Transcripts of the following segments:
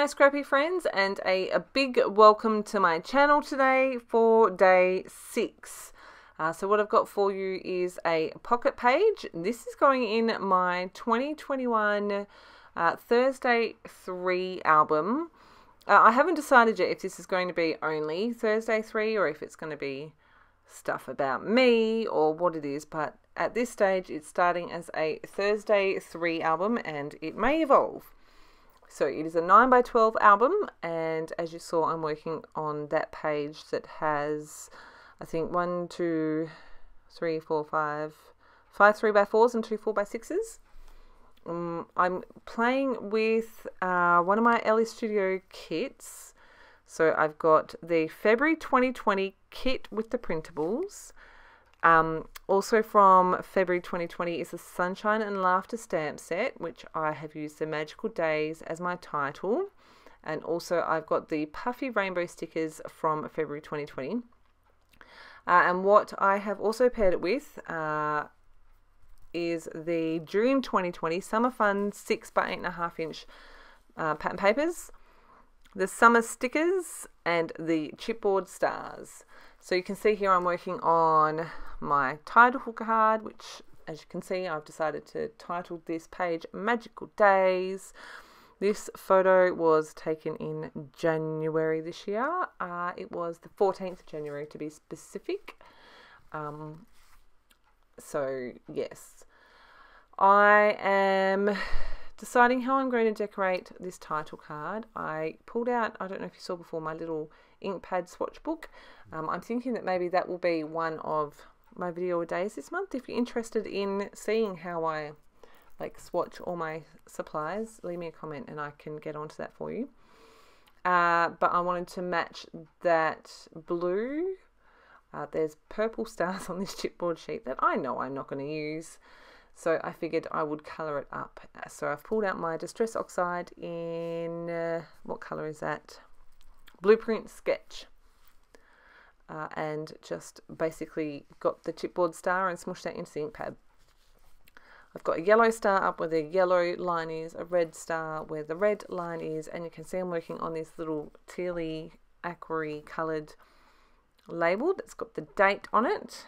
my scrappy friends, and a big welcome to my channel today for day 6. So what I've got for you is a pocket page. This is going in my 2021 Thursday 3 album. I haven't decided yet if this is going to be only Thursday 3 or if it's going to be stuff about me or what it is, but at this stage it's starting as a Thursday 3 album and it may evolve. So it is a 9x12 album, and as you saw, I'm working on that page that has, I think, 5 3x4s and 2 4x6s. I'm playing with one of my Ellie Studio kits. So I've got the February 2020 kit with the printables. Also from February 2020 is the Sunshine and Laughter stamp set, which I have used the Magical Days as my title. And also I've got the Puffy Rainbow stickers from February 2020. And what I have also paired it with is the June 2020 Summer Fun 6x8.5 inch pattern papers, the summer stickers, and the chipboard stars. So you can see here I'm working on my title card, which, as you can see, I've decided to title this page Magical Days. This photo was taken in January this year. It was the 14th of January to be specific. So yes, I am deciding how I'm going to decorate this title card. I pulled out, I don't know if you saw before, my little ink pad swatch book. I'm thinking that maybe that will be one of my video days this month. If you're interested in seeing how I swatch all my supplies, leave me a comment and I can get onto that for you. But I wanted to match that blue. There's purple stars on this chipboard sheet that I know I'm not going to use, so I figured I would colour it up. So I've pulled out my Distress Oxide in, what colour is that? Blueprint Sketch. And just basically got the chipboard star and smushed that into the ink pad. I've got a yellow star up where the yellow line is, a red star where the red line is, and you can see I'm working on this little tealy, aquary coloured label that's got the date on it.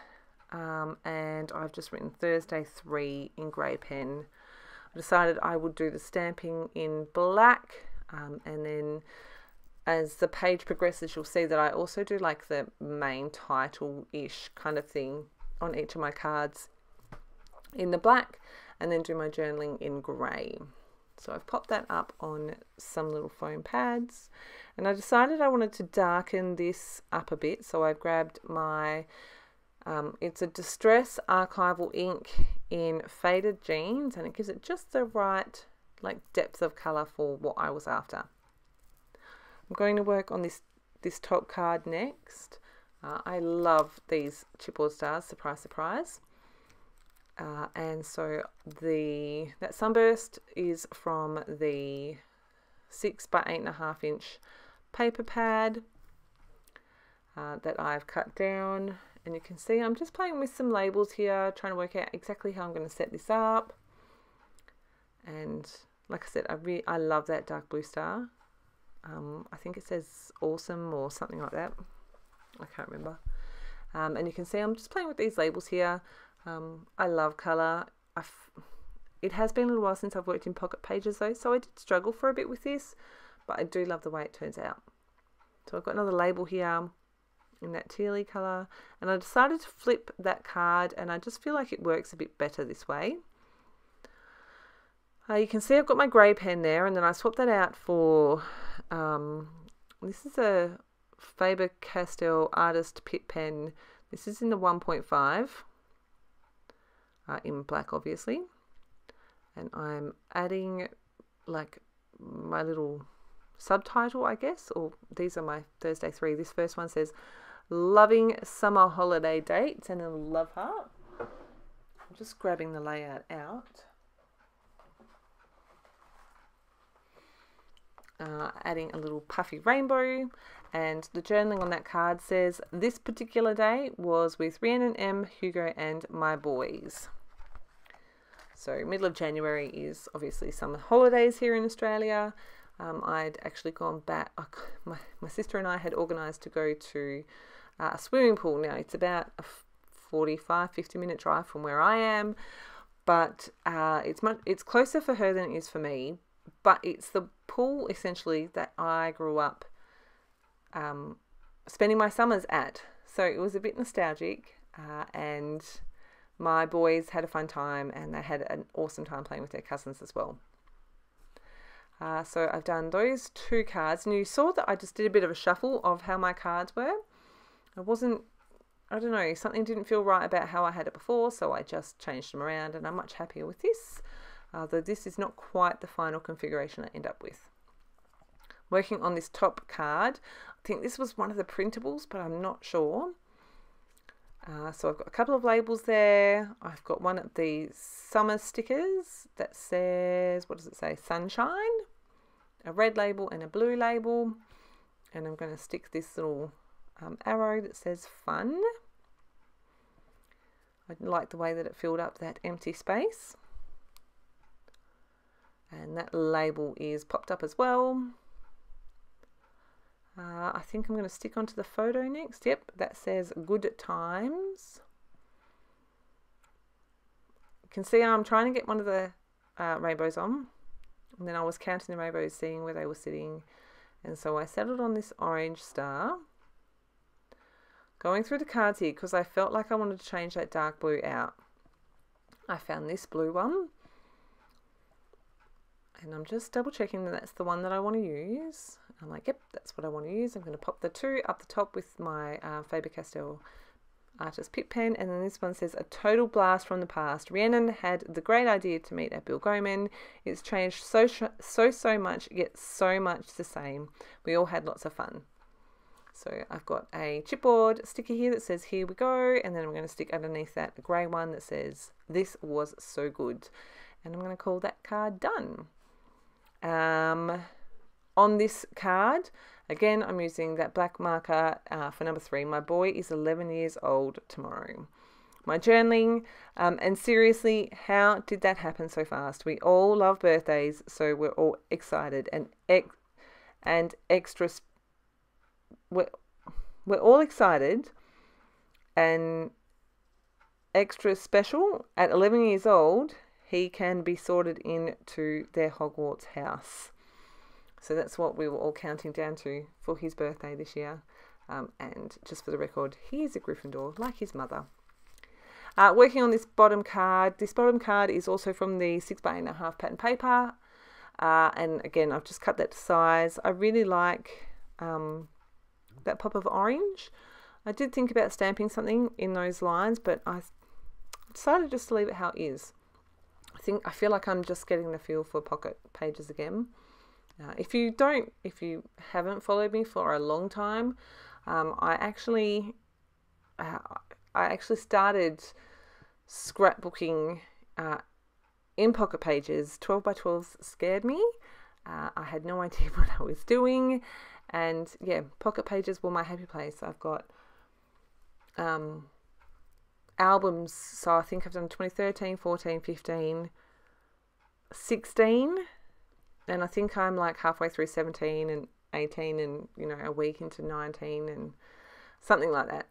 And I've just written Thursday 3 in grey pen. I decided I would do the stamping in black, and then as the page progresses you'll see that I also do like the main title-ish kind of thing on each of my cards in the black, and then do my journaling in grey. So I've popped that up on some little foam pads, and I decided I wanted to darken this up a bit, so I've grabbed my it's a Distress Archival ink in Faded Jeans, and it gives it just the right depth of colour for what I was after. I'm going to work on this top card next. I love these chipboard stars, surprise surprise. And so that sunburst is from the 6x8.5 inch paper pad that I've cut down, and you can see I'm just playing with some labels here, trying to work out exactly how I'm going to set this up. And like I said, I love that dark blue star. I think it says awesome or something like that. I can't remember. And you can see I'm just playing with these labels here. I love colour. It has been a little while since I've worked in pocket pages though, so I did struggle for a bit with this, but I do love the way it turns out. So I've got another label here in that tealy colour, and I decided to flip that card, and I just feel like it works a bit better this way. You can see I've got my grey pen there, and then I swapped that out for, this is a Faber-Castell Artist Pitt pen. This is in the 1.5. In black obviously, and I'm adding my little subtitle, I guess, or these are my Thursday 3. This first one says loving summer holiday dates and a love heart. I'm just grabbing the layout out, adding a little puffy rainbow, and the journaling on that card says this particular day was with Rhiannon M, Hugo and my boys. So middle of January is obviously summer holidays here in Australia. I'd actually gone back, my sister and I had organised to go to a swimming pool. Now it's about a 45-50 minute drive from where I am, but it's closer for her than it is for me. But it's the pool essentially that I grew up spending my summers at. So it was a bit nostalgic, and my boys had a fun time, and they had an awesome time playing with their cousins as well. So I've done those 2 cards, and you saw that I just did a bit of a shuffle of how my cards were. I don't know, something didn't feel right about how I had it before, so I just changed them around, and I'm much happier with this, though this is not quite the final configuration I end up with. Working on this top card, I think this was one of the printables, but I'm not sure. So I've got a couple of labels there. I've got one of the summer stickers that says, what does it say? Sunshine, a red label and a blue label. And I'm going to stick this little arrow that says fun. I like the way that it filled up that empty space. And that label is popped up as well. I think I'm going to stick onto the photo next. Yep, that says good times. You can see I'm trying to get one of the rainbows on, and then I was counting the rainbows, seeing where they were sitting, and so I settled on this orange star. Going through the cards here because I felt like I wanted to change that dark blue out. I found this blue one, and I'm just double checking that that's the one that I want to use. I'm like, yep, that's what I want to use. I'm going to pop the 2 up the top with my Faber-Castell Artist Pick Pen, and then this one says, a total blast from the past. Rhiannon had the great idea to meet at Bill Goman. It's changed so much, yet so much the same. We all had lots of fun. So I've got a chipboard sticker here that says, here we go, and then I'm going to stick underneath that a grey one that says, this was so good. And I'm going to call that card done. On this card, again, I'm using that black marker for number 3. My boy is 11 years old tomorrow. My journaling, and seriously, how did that happen so fast? We all love birthdays, so we're all excited and extra. We're all excited and extra special. At 11 years old, he can be sorted into their Hogwarts house. So that's what we were all counting down to for his birthday this year. And just for the record, he is a Gryffindor, like his mother. Working on this bottom card. This bottom card is also from the 6x8.5 pattern paper. And again, I've just cut that to size. I really like that pop of orange. I did think about stamping something in those lines, but I decided just to leave it how it is. I feel like I'm just getting the feel for pocket pages again. If you haven't followed me for a long time, I actually started scrapbooking in pocket pages. 12x12s scared me. I had no idea what I was doing, and yeah, pocket pages were my happy place. I've got albums, so I think I've done 2013, 14, 15, 16. And I think I'm like halfway through 17 and 18 and, a week into 19 and something like that.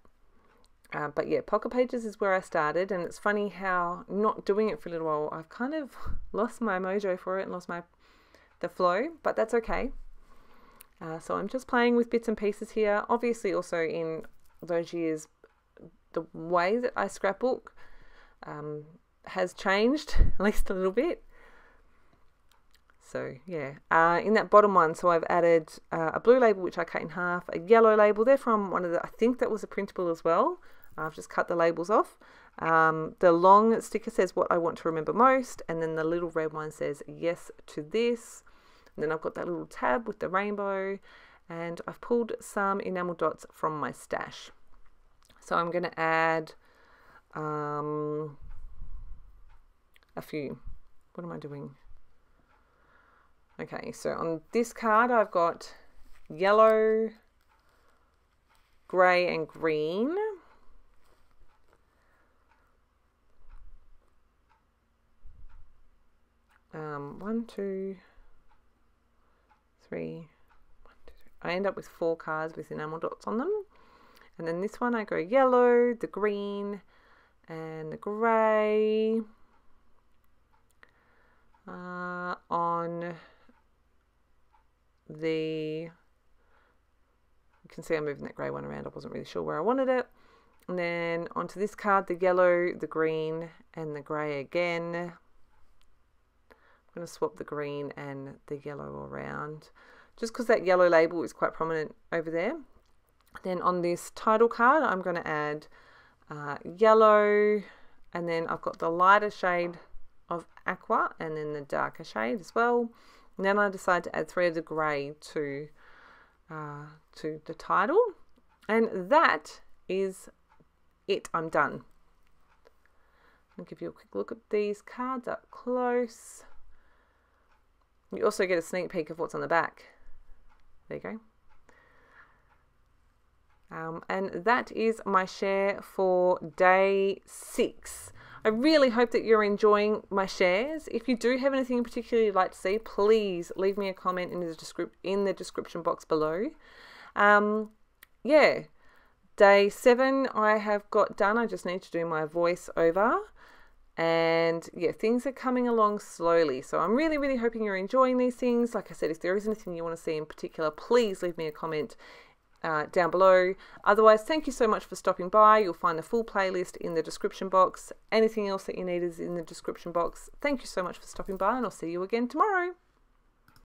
But yeah, pocket pages is where I started. And it's funny how not doing it for a little while, I've kind of lost my mojo for it and lost the flow, but that's okay. So I'm just playing with bits and pieces here. Obviously also in those years, the way that I scrapbook has changed at least a little bit. So yeah, in that bottom one, so I've added a blue label which I cut in half, a yellow label. They're from one of the, I think that was a printable as well. I've just cut the labels off. The long sticker says what I want to remember most, and then the little red one says yes to this. And then I've got that little tab with the rainbow, and I've pulled some enamel dots from my stash. So I'm going to add a few. What am I doing? Okay, so on this card I've got yellow, grey and green. One, two, 3, 1, 2, 3. I end up with 4 cards with enamel dots on them. And then this one I go yellow, the green, and the grey. On the, you can see I'm moving that grey one around. I wasn't really sure where I wanted it. And then onto this card, the yellow, the green, and the grey again. I'm going to swap the green and the yellow around, just because that yellow label is quite prominent over there. Then on this title card, I'm going to add yellow, and then I've got the lighter shade of aqua and then the darker shade as well. And then I decide to add 3 of the grey to the title, and that is it. I'm done. I'll give you a quick look at these cards up close. You also get a sneak peek of what's on the back. There you go. And that is my share for day 6. I really hope that you're enjoying my shares. If you do have anything in particular you'd like to see, please leave me a comment in the description box below. Yeah, day 7 I have got done. I just need to do my voiceover. And yeah, things are coming along slowly. So I'm really, really hoping you're enjoying these things. Like I said, if there is anything you want to see in particular, please leave me a comment down below. Otherwise, thank you so much for stopping by. You'll find the full playlist in the description box. Anything else that you need is in the description box. Thank you so much for stopping by, and I'll see you again tomorrow.